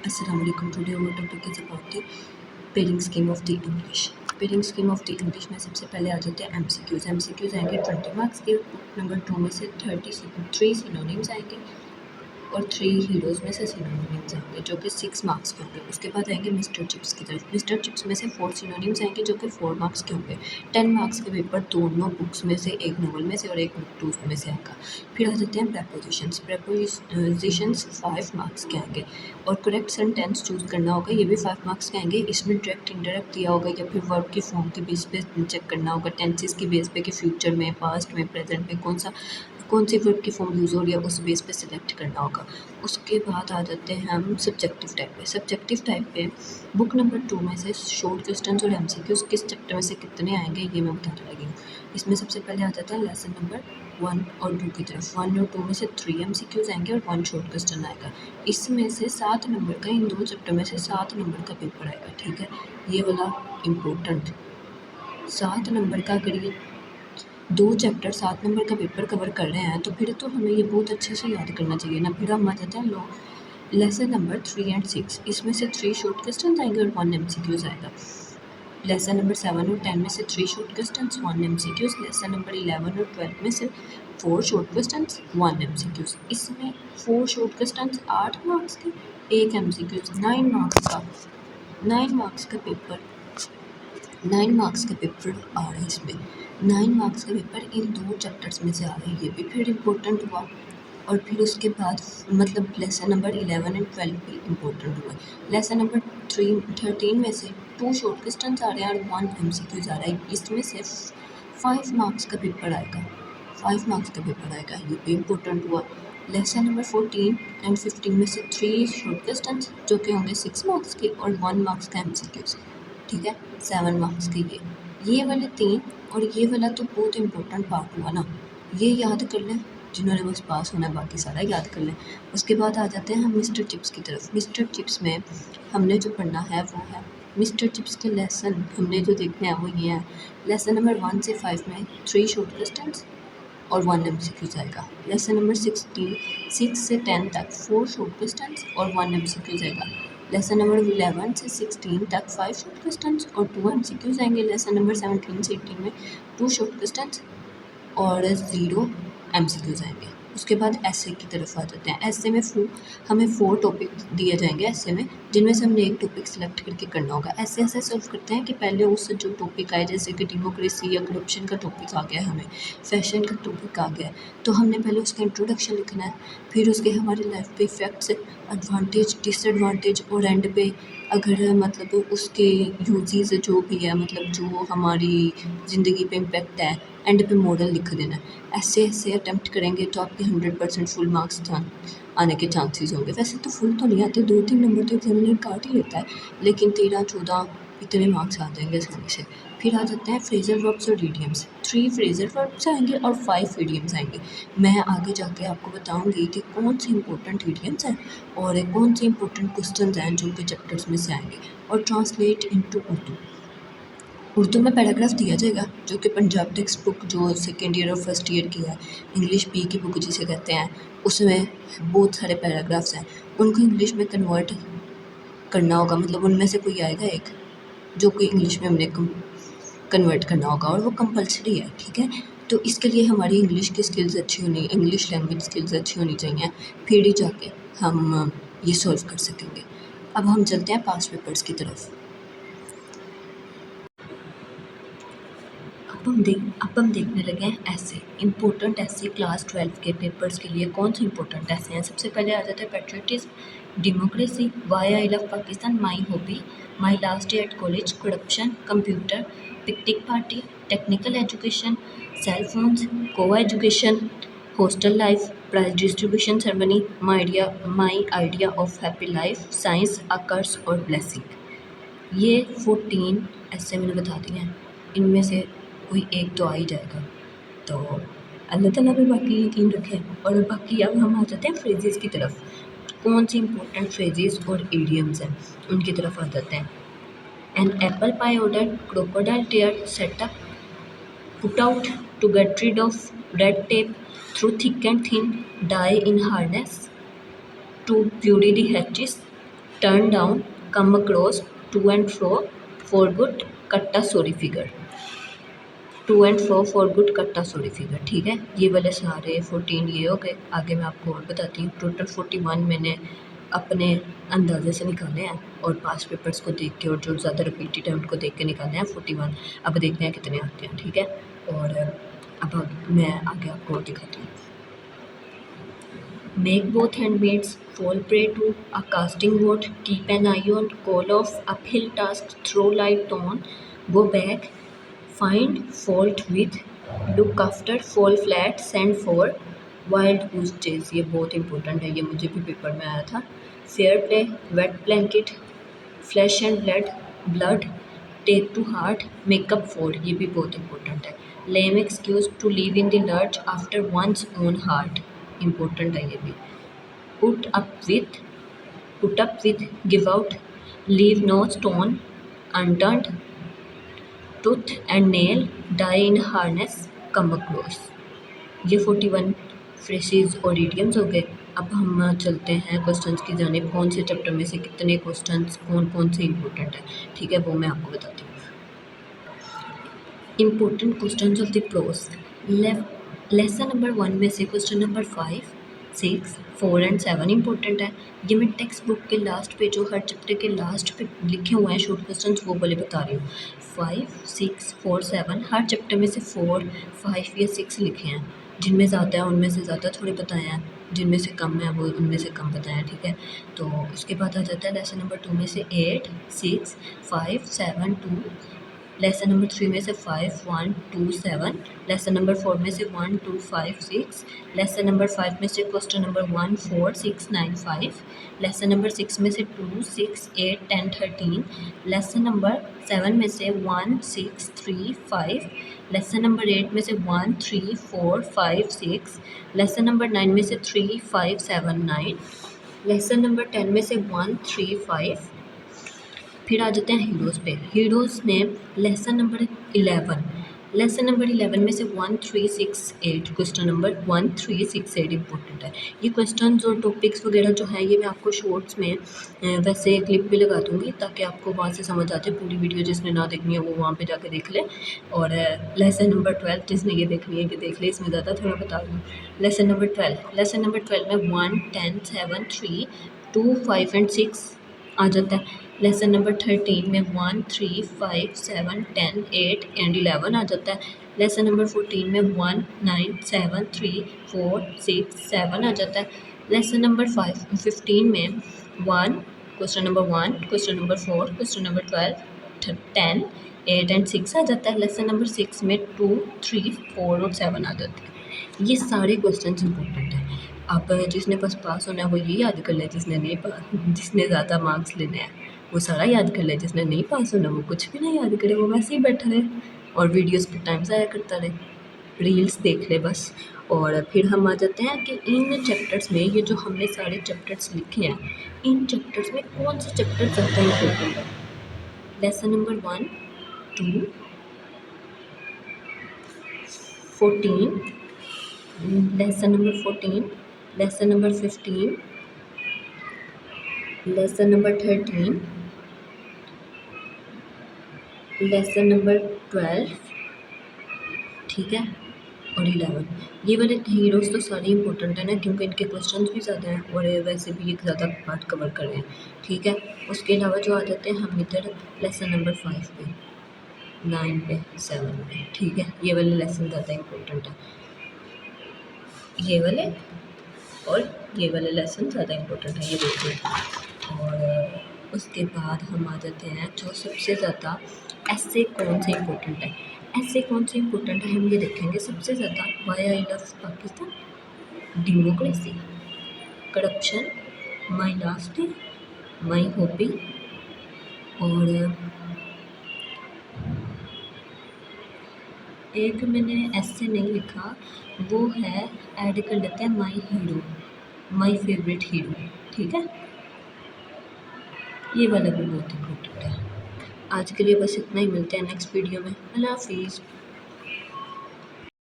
Assalamualaikum. Today our topic is about the pairing scheme of the English. Pairing scheme of the English में सबसे पहले आ जाते हैं MCQs. MCQs आएंगे 20 marks के। बुक नंबर 2 में से 3 सिनोनिम्स आएंगे और 3 हीरोज़ में से सिनोनिम्स आएंगे जो कि 6 मार्क्स के होंगे। उसके बाद आएंगे मिस्टर चिप्स की तरफ। मिस्टर चिप्स में से 4 सिनोनिम्स आएंगे जो कि 4 मार्क्स के होंगे। 10 मार्क्स के पेपर दोनों बुक्स में से, एक नॉवल में से और एक बुक 2 में से आएगा। फिर आ जाते हैं प्रेपोजिशंस। प्रेपोजिशंस 5 मार्क्स के आएंगे और करेक्ट सेंटेंस चूज़ करना होगा, ये भी 5 मार्क्स के आएंगे। इसमें डायरेक्ट इंडायरेक्ट दिया होगा या फिर वर्ब की फॉर्म के बेस पे चेक करना होगा, टेंसेस की बेस पे कि फ्यूचर में, पास्ट में, प्रेजेंट में कौन सी वर्ब की फॉर्म यूज़ हो रही है, उस बेस पे सिलेक्ट करना होगा। उसके बाद आ जाते हैं हम सब्जेक्टिव टाइप पे। सब्जेक्टिव टाइप पे बुक नंबर 2 में से शॉर्ट क्वेश्चंस और एमसीक्यूज किस चैप्टर में से कितने आएंगे ये मैं बताने लगी हूँ। इसमें सबसे पहले आ जाता है लेसन नंबर 1 और 2 की तरफ। 1 और 2 में से 3 एमसीक्यूज आएंगे और 1 शॉर्ट क्वेश्चन आएगा। इसमें से 7 नंबर का, इन 2 चैप्टर में से 7 नंबर का पेपर आएगा। ठीक है, ये वाला इम्पोर्टेंट 7 नंबर का। अगर ये 2 चैप्टर 7 नंबर का पेपर कवर कर रहे हैं तो फिर तो हमें ये बहुत अच्छे से याद करना चाहिए ना। फिर हम आ जाते हैं लेसन नंबर 3 और 6। इसमें से 3 शॉर्ट क्वेश्चन आएंगे और 1 एमसीक्यूज आएगा। लेसन नंबर 7 और 10 में से 3 short questions, 1 MCQs. Lesson number 11 और 12 में से 4 शॉर्ट क्वेश्चंस, 1 एमसीक्यूज। इसमें 4 शॉर्ट क्वेश्चंस 8 मार्क्स के, 1 एमसीक्यूज, 9 मार्क्स का। 9 मार्क्स का पेपर आ रहा है इसमें। 9 मार्क्स का पेपर इन 2 चैप्टर्स में से आ रहा है, ये भी फिर इम्पोर्टेंट हुआ। और फिर उसके बाद मतलब लेसन नंबर 11 एंड 12 भी इम्पोर्टेंट हुआ। लेसन नंबर 13 में से 2 शॉर्ट क्वेश्चंस आ रहे हैं और 1 एमसीक्यूज आ रहा है। इसमें से 5 मार्क्स का पेपर आएगा, 5 मार्क्स का पेपर आएगा, ये भी इम्पोर्टेंट हुआ। लेसन नंबर 14 एंड 15 में से 3 शॉर्ट क्वेश्चंस जो कि होंगे 6 मार्क्स के और 1 मार्क्स का एमसीक्यूज। ठीक है, 7 मार्क्स के ये वाले 3 और ये वाला तो बहुत इम्पोर्टेंट पार्ट हुआ ना, ये याद कर लें जिन्होंने बस पास होना है, बाकी सारा याद कर लें। उसके बाद आ जाते हैं हम मिस्टर चिप्स की तरफ। मिस्टर चिप्स में हमने जो पढ़ना है वो है मिस्टर चिप्स के लेसन हमने जो देखने हैं वो ये है। लेसन नंबर 1 से 5 में 3 शॉर्ट क्वेश्चंस और 1 एमसीक्यूज आएगा। लेसन नंबर 6 से 10 तक 4 शॉर्ट क्वेश्चंस और 1 एमसीक्यूज आएगा। लेसन नंबर 11 से 16 तक 5 शॉर्ट क्वेश्चंस और 2 एमसीक्यूज आएंगे। लेसन नंबर 17 से 18 में 2 शॉर्ट क्वेश्चंस और 0 एमसीक्यूज आएंगे। उसके बाद एसे की तरफ आ जाते हैं। एसे में हमें 4 टॉपिक दिए जाएंगे एसे में, जिनमें से हमने एक टॉपिक सेलेक्ट करके करना होगा। ऐसे सॉल्व करते हैं कि पहले उससे जो टॉपिक आए, जैसे कि डेमोक्रेसी या करप्शन का टॉपिक आ गया, हमें फैशन का टॉपिक आ गया, तो हमने पहले उसका इंट्रोडक्शन लिखना है, फिर उसके हमारे लाइफ पे इफ़ेक्ट्स, एडवांटेज, डिसएडवांटेज और एंड पे अगर मतलब उसके यूजेस जो भी है, मतलब जो हमारी ज़िंदगी पे इम्पेक्ट है, एंड पे मॉडल लिख देना है। ऐसे अटैम्प्ट करेंगे तो आपके 100% फुल मार्क्स आने के चांसेस होंगे। वैसे तो फुल तो नहीं आते, 2-3 नंबर तो एग्जामिनर काट ही लेता है, लेकिन 13-14 इतने मार्क्स आ जाएंगे आसानी से। फिर आ जाते हैं फ्रेजल वर्ब्स और इडियम्स। 3 फ्रेजल वर्ब्स आएंगे और 5 इडियम्स आएंगे। मैं आगे जाके आपको बताऊंगी कि कौन से इंपॉर्टेंट इडियम्स हैं और कौन से इंपॉर्टेंट क्वेश्चन हैं जो कि चैप्टर्स में से आएंगे। और ट्रांसलेट इनटू उर्दू में पैराग्राफ दिया जाएगा, जो कि पंजाब टेक्स्ट बुक जो 2nd ईयर और 1st ईयर की है, इंग्लिश पी की बुक जिसे कहते हैं, उसमें बहुत सारे पैराग्राफ्स हैं, उनको इंग्लिश में कन्वर्ट करना होगा। मतलब उनमें से कोई आएगा एक जो कि इंग्लिश में हमने कन्वर्ट करना होगा और वो कंपलसरी है। ठीक है, तो इसके लिए हमारी इंग्लिश की स्किल्स अच्छी होनी, इंग्लिश लैंग्वेज स्किल्स अच्छी होनी चाहिए, फिर ही जाके हम ये सॉल्व कर सकेंगे। अब हम चलते हैं पास्ट पेपर्स की तरफ। अब हम देखने लगे हैं ऐसे इम्पोर्टेंट ऐसे क्लास 12 के पेपर्स के लिए कौन से इम्पोर्टेंट ऐसे हैं। सबसे पहले आ जाता है patriotism, democracy, why I love Pakistan, my hobby, my last day at college, corruption, computer, picnic party, technical education, cell phones, coeducation, hostel life, prize distribution ceremony, my idea of happy life, science, a curse और blessing. ये 14 ऐसे मैंने बता दिए हैं, इनमें से कोई एक तो आ ही जाएगा, तो अल्लाह ताला पे बाकी यकीन रखें। और बाकी अब हम आ जाते हैं फ्रेजेस की तरफ। कौन सी इंपॉर्टेंट फ्रेजेस और इडियम्स हैं उनकी तरफ आ जाते हैं। An apple pie order, crocodile tear, setup, put out, to get rid of red tape, through thick and thin, die in hardness, to bury the hatches, turn down, come across, to and fro, for good, cut a sorry figure. To and fro, for good, cut a sorry figure. ठीक है, ये वाले सारे 14 ये हो गए। आगे मैं आपको और बताती हूँ। टोटल 41 मैंने अपने अंदाजे से निकाले हैं और पास्ट पेपर्स को देख के और जो ज़्यादा रिपीटेड है उनको देख के निकाले हैं 41। अब देखते हैं कितने आते हैं। ठीक है, और अब मैं आगे आपको और दिखाती हूँ। Make both handmaids, fall prey to a casting vote, keep an eye on, call off uphill tasks, throw light on, go back, find fault with, look after, fall flat, send for, wild goose chase। ये बहुत important है, ये मुझे भी paper में आया था। Fair play, wet blanket, flesh and blood, take to heart, make up for, ये भी बहुत इंपॉर्टेंट है। Lame excuse, to leave in the lurch after one's own heart, important है ये भी। Put up with, give out, leave no stone unturned, tooth and nail, die in harness, come across. ये 41 phrases और idioms हो गए। अब हम चलते हैं क्वेश्चंस की जानिब। कौन से चैप्टर में से कितने क्वेश्चंस कौन कौन से इंपॉर्टेंट है, ठीक है, वो मैं आपको बताती हूँ। Important question of the prose. Lesson number 1 में से क्वेश्चन नंबर 5, 6, 4 एंड 7 इंपॉर्टेंट है। ये मैं टेक्स्ट बुक के लास्ट पे जो हर चैप्टर के लास्ट पे लिखे हुए हैं शॉर्ट क्वेश्चंस वो वाले बता रही हूँ। 5, 6, 4, 7 हर चैप्टर में से 4, 5 या 6 लिखे हैं। जिनमें ज़्यादा है उनमें से ज़्यादा थोड़े बताए हैं, जिनमें से कम है वो उनमें से कम बताए हैं। ठीक है, तो उसके बाद आ जाता है लेसन नंबर 2 में से 8, 6, 5, 7, 2। लेसन नंबर 3 में से 5, 1, 2, 7। लेसन नंबर 4 में से 1, 2, 5, 6। लेसन नंबर 5 में से क्वेश्चन नंबर 1, 4, 6, 9, 5। लेसन नंबर 6 में से 2, 6, 8, 10, 13। लेसन नंबर 7 में से 1, 6, 3, 5। लेसन नंबर 8 में से 1, 3, 4, 5, 6। लेसन नंबर 9 में से 3, 5, 7, 9। लेसन नंबर 10 में से 1, 3, 5। फिर आ जाते हैं हीरोज़ पे। हीरोज़ में लेसन नंबर 11। लेसन नंबर 11 में से 1, 3, 6, 8 क्वेश्चन नंबर 1, 3, 6, 8 इंपॉर्टेंट है। ये क्वेश्चंस और टॉपिक्स वगैरह जो है ये मैं आपको शॉर्ट्स में वैसे क्लिप भी लगा दूँगी ताकि आपको वहाँ से समझ आ जाए। पूरी वीडियो जिसने ना देखनी है वो वहाँ पे जाके देख ले। और लेसन नंबर 12 जिसने ये देखनी है कि देख ले, इसमें ज़्यादा थोड़ा बता दूँ। लेसन नंबर 12, लेसन नंबर 12 में 1, 10, 7, 3, 2, 5 एंड 6 आ जाता है। लेसन नंबर 13 में 1, 3, 5, 7, 10, 8 एंड 11 आ जाता है। लेसन नंबर 14 में 1, 9, 7, 3, 4, 6, 7 आ जाता है। लेसन नंबर 15 में 1, question number 1, question number 4, question number 12, 10, 8 and 6 आ जाता है। लेसन नंबर 6 में 2, 3, 4 और 7 आ जाते हैं। ये सारे क्वेश्चन इंपॉर्टेंट हैं। अब जिसने बस पास होना है वो ये याद कर ले, जिसने ज़्यादा मार्क्स लेने हैं वो सारा याद कर ले, जिसने नहीं पास होना वो कुछ भी नहीं याद करे, वो वैसे ही बैठा रहे और वीडियोस पे टाइम ज़ाया करता रहे, रील्स देख ले बस। और फिर हम आ जाते हैं कि इन चैप्टर्स में ये जो हमने सारे चैप्टर्स लिखे हैं इन चैप्टर्स में कौन से चैप्टर ज़्यादा इंपॉर्टेंट है। Lesson number 1, 2, 14, lesson number 14, lesson number 15, lesson number 13, lesson number 12, ठीक है, और 11। ये वाले हीरोज़ तो सारे इंपॉर्टेंट है ना क्योंकि इनके क्वेश्चंस भी ज़्यादा हैं और ये वैसे भी एक ज़्यादा पार्ट कवर कर रहे हैं। ठीक है, उसके अलावा जो आ जाते हैं हम इधर लेसन नंबर 5 पे, 9 पे, 7 पे। ठीक है, ये वाले लेसन ज़्यादा इंपॉर्टेंट है, ये वाले और ये वाले लेसन ज़्यादा इंपॉर्टेंट है, ये देखिए। और उसके बाद हम आ जाते हैं जो सबसे ज़्यादा ऐसे कौन से इंपॉर्टेंट है। ऐसे कौन से इंपॉर्टेंट है हम ये देखेंगे सबसे ज़्यादा। Why I love Pakistan, democracy, corruption, my last day, my hobby, और एक मैंने ऐसे नहीं लिखा, वो है ऐड कर लेते हैं माई हीरो, माई फेवरेट हीरो। ठीक है, ये वाला भी बहुत इंपॉर्टेंट है। आज के लिए बस इतना ही, मिलते हैं नेक्स्ट वीडियो में। अल्लाह हाफिज़।